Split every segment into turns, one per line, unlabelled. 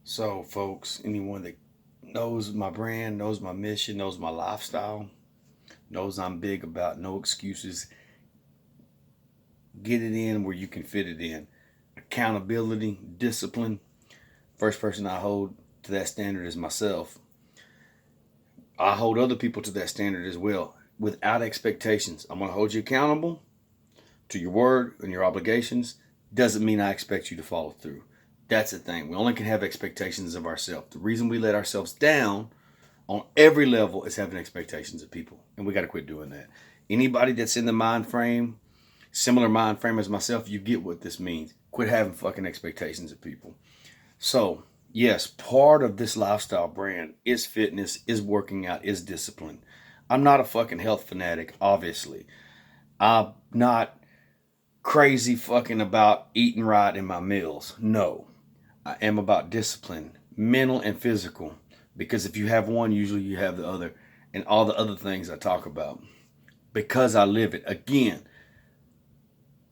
So, folks, anyone that knows my brand, knows my mission, knows my lifestyle, knows I'm big about no excuses, get it in where you can fit it in. Accountability, discipline. First person I hold to that standard is myself. I hold other people to that standard as well without expectations. I'm going to hold you accountable to your word and your obligations. Doesn't mean I expect you to follow through. That's the thing. We only can have expectations of ourselves. The reason we let ourselves down on every level is having expectations of people, and we got to quit doing that. Anybody that's in the mind frame, similar mind frame as myself, you get what this means. Quit having fucking expectations of people. So yes, part of this lifestyle brand is fitness, is working out, is discipline. I'm not a fucking health fanatic, obviously. I'm not crazy fucking about eating right in my meals. No, I am about discipline, mental and physical. Because if you have one, usually you have the other, and all the other things I talk about. Because I live it. Again,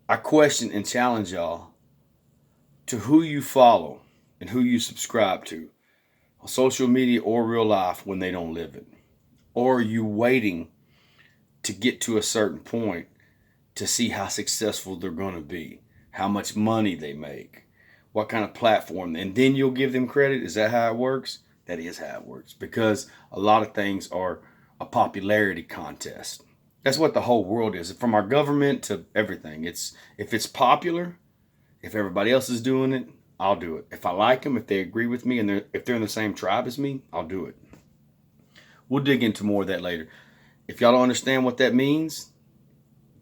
I question and challenge y'all to who you follow and who you subscribe to on social media or real life when they don't live it. Or are you waiting to get to a certain point to see how successful they're going to be, how much money they make, what kind of platform, and then you'll give them credit? Is that how it works? That is how it works, because a lot of things are a popularity contest. That's what the whole world is, from our government to everything. It's if it's popular, if everybody else is doing it, I'll do it. If I like them, if they agree with me, and if they're in the same tribe as me, I'll do it. We'll dig into more of that later. If y'all don't understand what that means,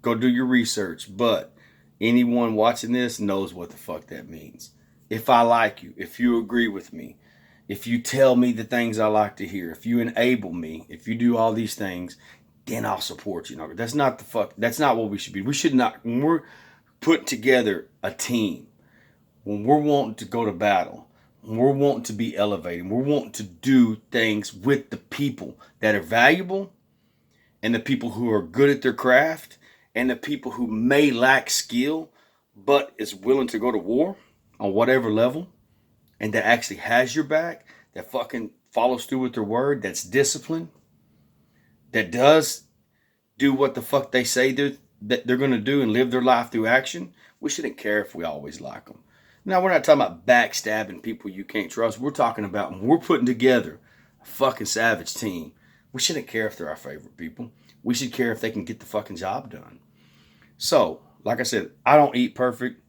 go do your research. But anyone watching this knows what the fuck that means. If I like you, if you agree with me, if you tell me the things I like to hear, if you enable me, if you do all these things, then I'll support you. No, that's not the fuck. That's not what we should be. We should not. When we're putting together a team, when we're wanting to go to battle, when we're wanting to be elevated, we're wanting to do things with the people that are valuable, and the people who are good at their craft, and the people who may lack skill but is willing to go to war on whatever level, and that actually has your back, that fucking follows through with their word, that's disciplined, that does do what the fuck they say that they're going to do and live their life through action. We shouldn't care if we always like them. Now, we're not talking about backstabbing people you can't trust. We're talking about when we're putting together a fucking savage team, we shouldn't care if they're our favorite people. We should care if they can get the fucking job done. So, like I said, I don't eat perfect.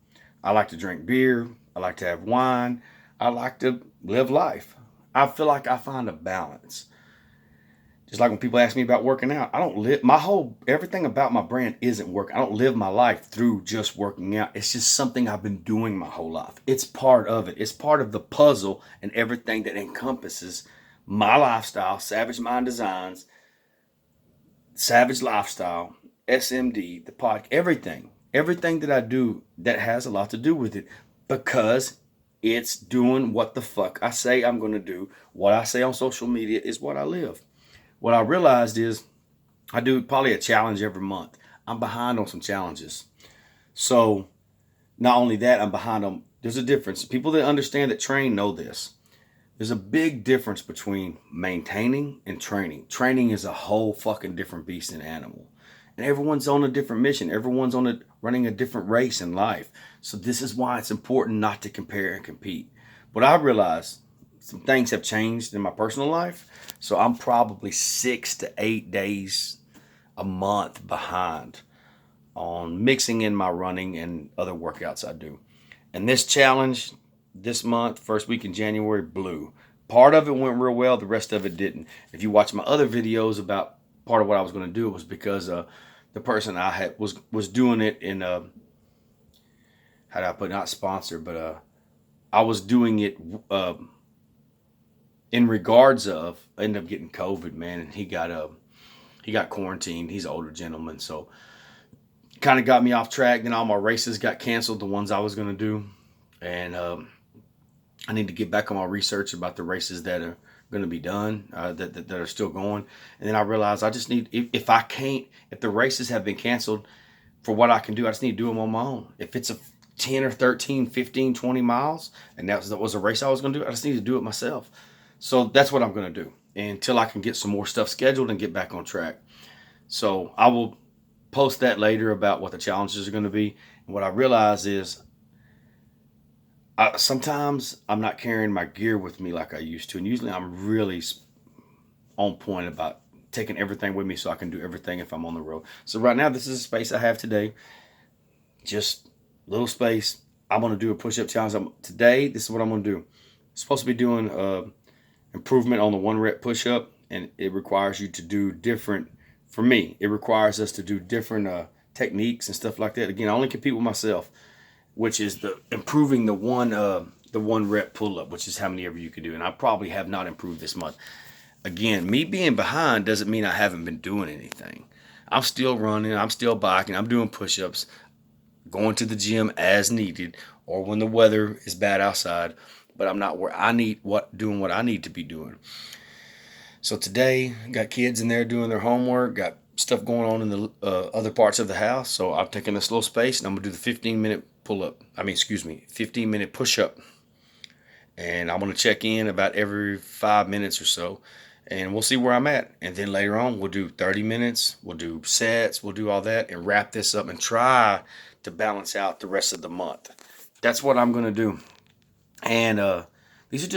I like to drink beer. I like to have wine. I like to live life. I feel like I find a balance. Just like when people ask me about working out, I don't live my whole everything about my brand isn't work. I don't live my life through just working out. It's just something I've been doing my whole life. It's part of it. It's part of the puzzle and everything that encompasses my lifestyle, Savage Mind Designs, Savage Lifestyle, SMD, the pod, everything. Everything that I do that has a lot to do with it, because it's doing what the fuck I say I'm going to do. What I say on social media is what I live. What I realized is I do probably a challenge every month. I'm behind on some challenges. So not only that, I'm behind on, there's a difference. People that understand that train know this. There's a big difference between maintaining and training. Training is a whole fucking different beast and animal. And everyone's on a different mission. Everyone's running a different race in life. So this is why it's important not to compare and compete. But I realized some things have changed in my personal life. So I'm probably 6 to 8 days a month behind on mixing in my running and other workouts I do. And this challenge this month, first week in January, blew. Part of it went real well, the rest of it didn't. If you watch my other videos about part of what I was going to do, it was because the person I had was doing it in how do I put it, not sponsored, but I was doing it in regards of, I ended up getting COVID, man, and he got quarantined. He's an older gentleman, so kind of got me off track. Then all my races got canceled, the ones I was going to do, and I need to get back on my research about the races that are going to be done, that are still going. And then I realized I just need, if I can't, if the races have been canceled, for what I can do, I just need to do them on my own. If it's a 10 or 13, 15, 20 miles, and that was a race I was going to do. I just need to do it myself. So that's what I'm going to do until I can get some more stuff scheduled and get back on track. So I will post that later about what the challenges are going to be. And what I realize is sometimes I'm not carrying my gear with me like I used to. And usually I'm really on point about taking everything with me so I can do everything if I'm on the road. So right now, this is a space I have today. Just little space. I'm going to do a push-up challenge. Today, this is what I'm going to do. I'm supposed to be doing improvement on the 1 rep push-up, and it requires you to do different. For me, it requires us to do different techniques and stuff like that. Again, I only compete with myself, which is the improving the one rep pull-up, which is how many ever you can do. And I probably have not improved this month. Again, me being behind doesn't mean I haven't been doing anything. I'm still running. I'm still biking. I'm doing push-ups, going to the gym as needed, or when the weather is bad outside. But I'm not where I need doing what I need to be doing. So today, got kids in there doing their homework, got stuff going on in the other parts of the house. So I'm taking this little space and I'm gonna do the 15-minute pull-up. 15-minute push-up. And I'm gonna check in about every 5 minutes or so, and we'll see where I'm at. And then later on, we'll do 30 minutes, we'll do sets, we'll do all that, and wrap this up and try to balance out the rest of the month. That's what I'm gonna do. And this is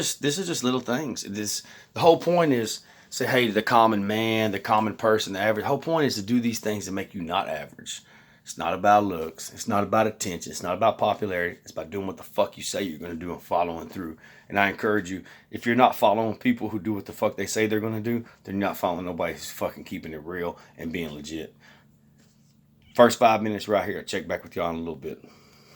just little things. The whole point is say, hey, the common man, the common person, the average. The whole point is to do these things to make you not average. It's not about looks. It's not about attention. It's not about popularity. It's about doing what the fuck you say you're going to do and following through. And I encourage you, if you're not following people who do what the fuck they say they're going to do, then you're not following nobody who's fucking keeping it real and being legit. First 5 minutes right here. I'll check back with y'all in a little bit.